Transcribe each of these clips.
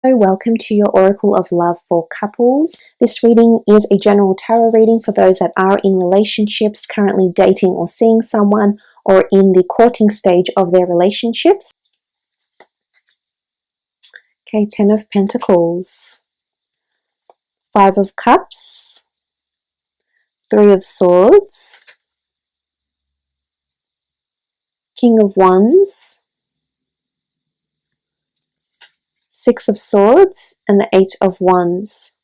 Welcome to your Oracle of Love for couples. This reading is a general tarot reading for those that are in relationships, currently dating or seeing someone, or in the courting stage of their relationships. Okay, 10 of Pentacles, 5 of Cups, 3 of Swords, King of Wands, 6 of Swords, and the 8 of Wands.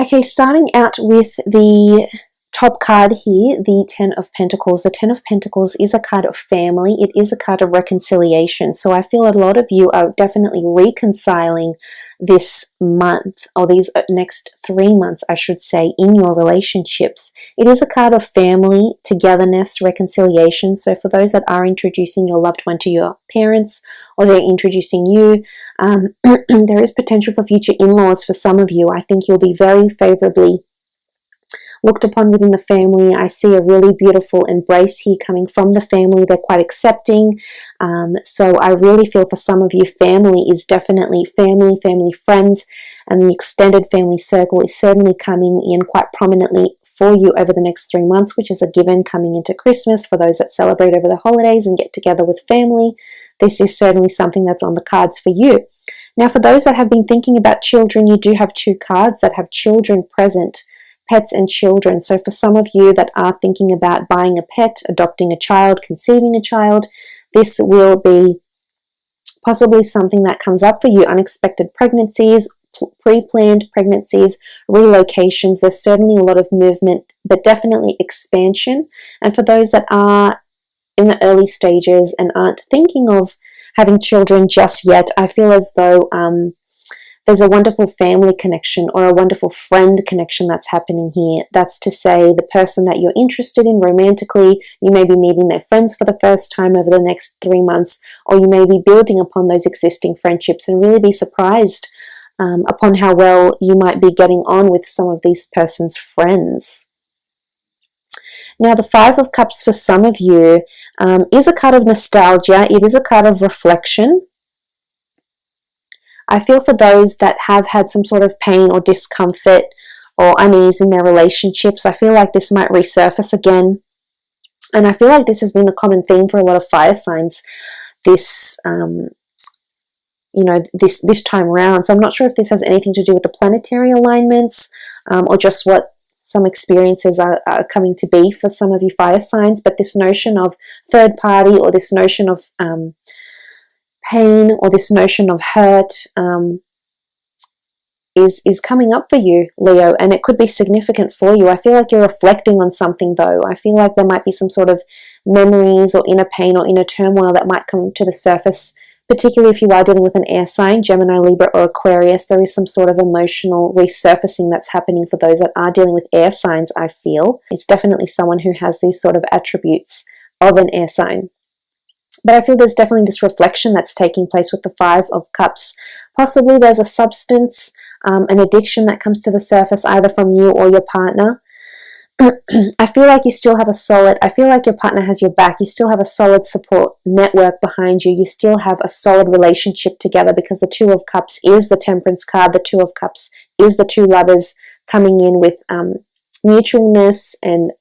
Okay, starting out with the top card here, the 10 of Pentacles. The 10 of Pentacles is a card of family. It is a card of reconciliation. So I feel a lot of you are definitely reconciling this month, or these next 3 months, I should say, in your relationships. It is a card of family, togetherness, reconciliation. So for those that are introducing your loved one to your parents, or they're introducing you, there is potential for future in-laws for some of you. I think you'll be very favorably looked upon within the family. I see a really beautiful embrace here coming from the family. They're quite accepting. So I really feel for some of you, family is definitely family, friends, and the extended family circle is certainly coming in quite prominently for you over the next 3 months, which is a given coming into Christmas. For those that celebrate over the holidays and get together with family, this is certainly something that's on the cards for you. Now, for those that have been thinking about children, you do have 2 cards that have children present. Pets and children. So for some of you that are thinking about buying a pet, adopting a child, conceiving a child, this will be possibly something that comes up for you. Unexpected pregnancies, pre-planned pregnancies, relocations. There's certainly a lot of movement, but definitely expansion. And for those that are in the early stages and aren't thinking of having children just yet, I feel as though there's a wonderful family connection or a wonderful friend connection that's happening here. That's to say, the person that you're interested in romantically, you may be meeting their friends for the first time over the next 3 months, or you may be building upon those existing friendships and really be surprised upon how well you might be getting on with some of these person's friends. Now, the 5 of Cups for some of you is a card of nostalgia. It is a card of reflection. I feel for those that have had some sort of pain or discomfort or unease in their relationships, I feel like this might resurface again. And I feel like this has been the common theme for a lot of fire signs this this time around. So I'm not sure if this has anything to do with the planetary alignments or just what some experiences are coming to be for some of you fire signs. But this notion of third party, or this notion of pain, or this notion of hurt is coming up for you, Leo, and it could be significant for you. I feel like you're reflecting on something, though. I feel like there might be some sort of memories or inner pain or inner turmoil that might come to the surface, particularly if you are dealing with an air sign, Gemini, Libra, or Aquarius. There is some sort of emotional resurfacing that's happening for those that are dealing with air signs, I feel. It's definitely someone who has these sort of attributes of an air sign. But I feel there's definitely this reflection that's taking place with the 5 of Cups. Possibly there's a substance, an addiction that comes to the surface, either from you or your partner. I feel like you still have I feel like your partner has your back. You still have a solid support network behind you. You still have a solid relationship together, because the 2 of Cups is the Temperance card. The 2 of Cups is the 2 lovers coming in with mutualness and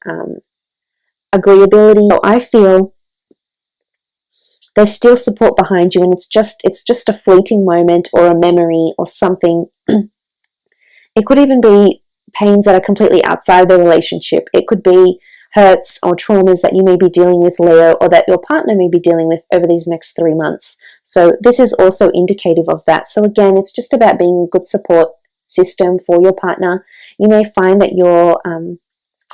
agreeability. So I feel there's still support behind you, and it's just a fleeting moment or a memory or something. It could even be pains that are completely outside the relationship. It could be hurts or traumas that you may be dealing with, Leo, or that your partner may be dealing with over these next 3 months. So this is also indicative of that. So again, it's just about being a good support system for your partner. You may find that your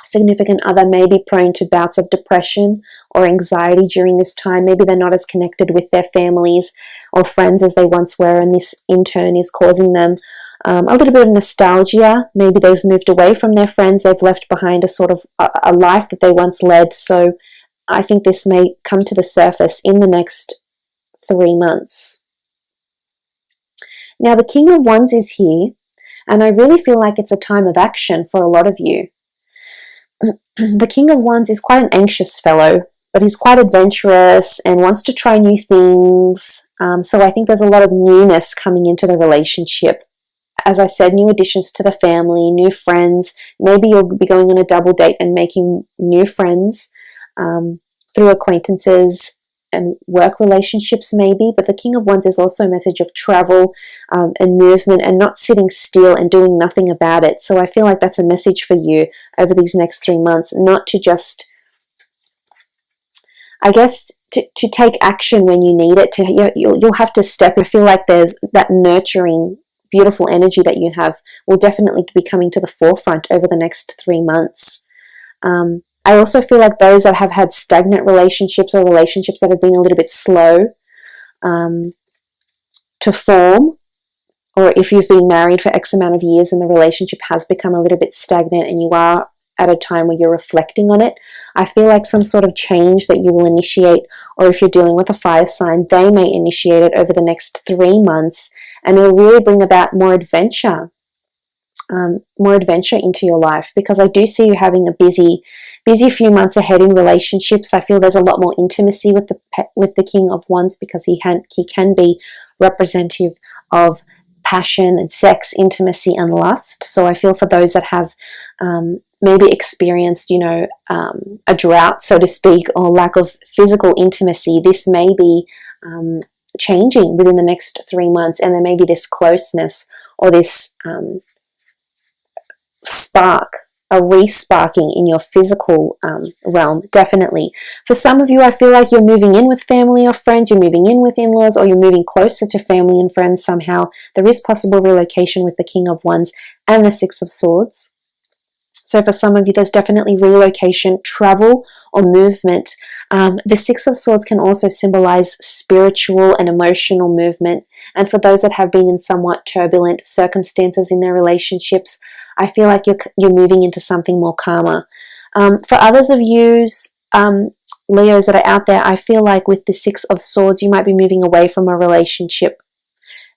significant other may be prone to bouts of depression or anxiety during this time. Maybe they're not as connected with their families or friends as they once were, and this in turn is causing them a little bit of nostalgia. Maybe they've moved away from their friends. They've left behind a sort of a life that they once led. So I think this may come to the surface in the next 3 months. Now, the King of Wands is here, and I really feel like it's a time of action for a lot of you. The King of Wands is quite an anxious fellow, but he's quite adventurous and wants to try new things. So I think there's a lot of newness coming into the relationship. As I said, new additions to the family, new friends. Maybe you'll be going on a double date and making new friends through acquaintances and work relationships maybe. But the King of Wands is also a message of travel and movement and not sitting still and doing nothing about it. So I feel like that's a message for you over these next 3 months, not to just, I guess, to take action when you need it. You'll have to step. I feel like there's that nurturing, beautiful energy that you have will definitely be coming to the forefront over the next 3 months. I also feel like those that have had stagnant relationships or relationships that have been a little bit slow to form, or if you've been married for X amount of years and the relationship has become a little bit stagnant and you are at a time where you're reflecting on it, I feel like some sort of change that you will initiate, or if you're dealing with a fire sign, they may initiate it over the next 3 months, and it'll really bring about more adventure into your life, because I do see you having a busy few months ahead in relationships. I feel there's a lot more intimacy with the King of Wands, because he can be representative of passion and sex, intimacy and lust. So I feel for those that have maybe experienced, a drought, so to speak, or lack of physical intimacy, this may be changing within the next 3 months, and there may be this closeness or this spark, a re-sparking in your physical realm, definitely. For some of you, I feel like you're moving in with family or friends, you're moving in with in-laws, or you're moving closer to family and friends somehow. There is possible relocation with the King of Wands and the Six of Swords. So for some of you, there's definitely relocation, travel, or movement. The Six of Swords can also symbolize spiritual and emotional movement. And for those that have been in somewhat turbulent circumstances in their relationships, I feel like you're moving into something more calmer. For others of you, Leos that are out there, I feel like with the Six of Swords, you might be moving away from a relationship.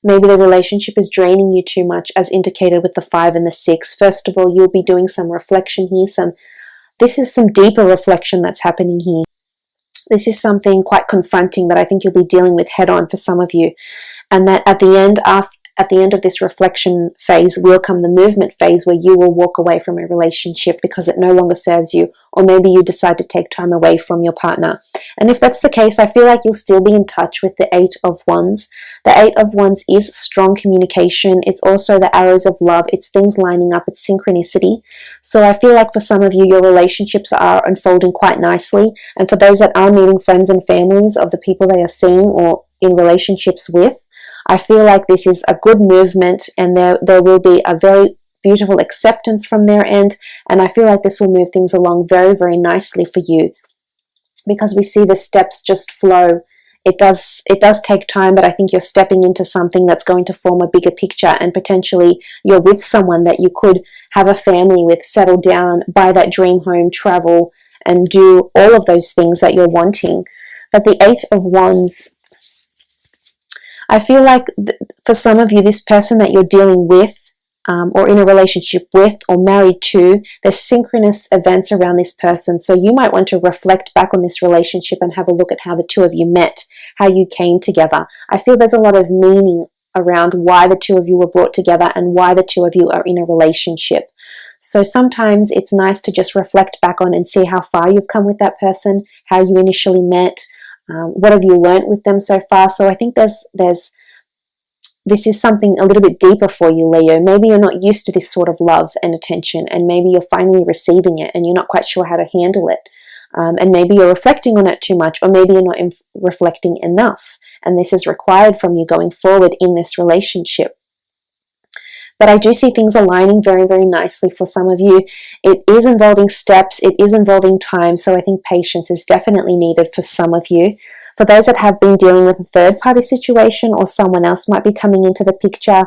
Maybe the relationship is draining you too much, as indicated with the 5 and the 6. First of all, you'll be doing some reflection here. This is some deeper reflection that's happening here. This is something quite confronting that I think you'll be dealing with head on for some of you. And that at the end of this reflection phase will come the movement phase, where you will walk away from a relationship because it no longer serves you, or maybe you decide to take time away from your partner. And if that's the case, I feel like you'll still be in touch with the 8 of Wands. The 8 of Wands is strong communication. It's also the arrows of love. It's things lining up. It's synchronicity. So I feel like for some of you, your relationships are unfolding quite nicely. And for those that are meeting friends and families of the people they are seeing or in relationships with, I feel like this is a good movement, and there will be a very beautiful acceptance from their end, and I feel like this will move things along very, very nicely for you, because we see the steps just flow. It does take time, but I think you're stepping into something that's going to form a bigger picture, and potentially you're with someone that you could have a family with, settle down, buy that dream home, travel, and do all of those things that you're wanting. But the 8 of Wands, I feel like for some of you, this person that you're dealing with or in a relationship with or married to, there's synchronous events around this person. So you might want to reflect back on this relationship and have a look at how the two of you met, how you came together. I feel there's a lot of meaning around why the two of you were brought together and why the two of you are in a relationship. So sometimes it's nice to just reflect back on and see how far you've come with that person, how you initially met. What have you learnt with them so far? So I think this is something a little bit deeper for you, Leo. Maybe you're not used to this sort of love and attention, and maybe you're finally receiving it and you're not quite sure how to handle it. And maybe you're reflecting on it too much, or maybe you're not reflecting enough, and this is required from you going forward in this relationship. But I do see things aligning very, very nicely for some of you. It is involving steps. It is involving time. So I think patience is definitely needed for some of you. For those that have been dealing with a third-party situation, or someone else might be coming into the picture,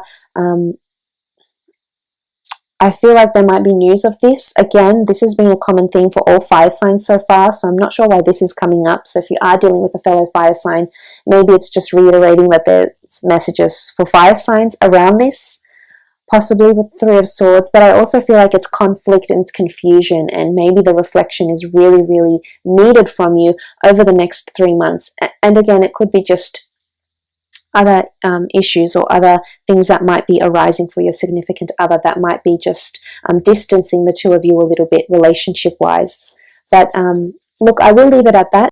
I feel like there might be news of this. Again, this has been a common theme for all fire signs so far, so I'm not sure why this is coming up. So if you are dealing with a fellow fire sign, maybe it's just reiterating that there's messages for fire signs around this, possibly with the 3 of Swords. But I also feel like it's conflict and it's confusion, and maybe the reflection is really, really needed from you over the next 3 months. And again, it could be just other issues or other things that might be arising for your significant other that might be just distancing the two of you a little bit relationship-wise. But look, I will leave it at that.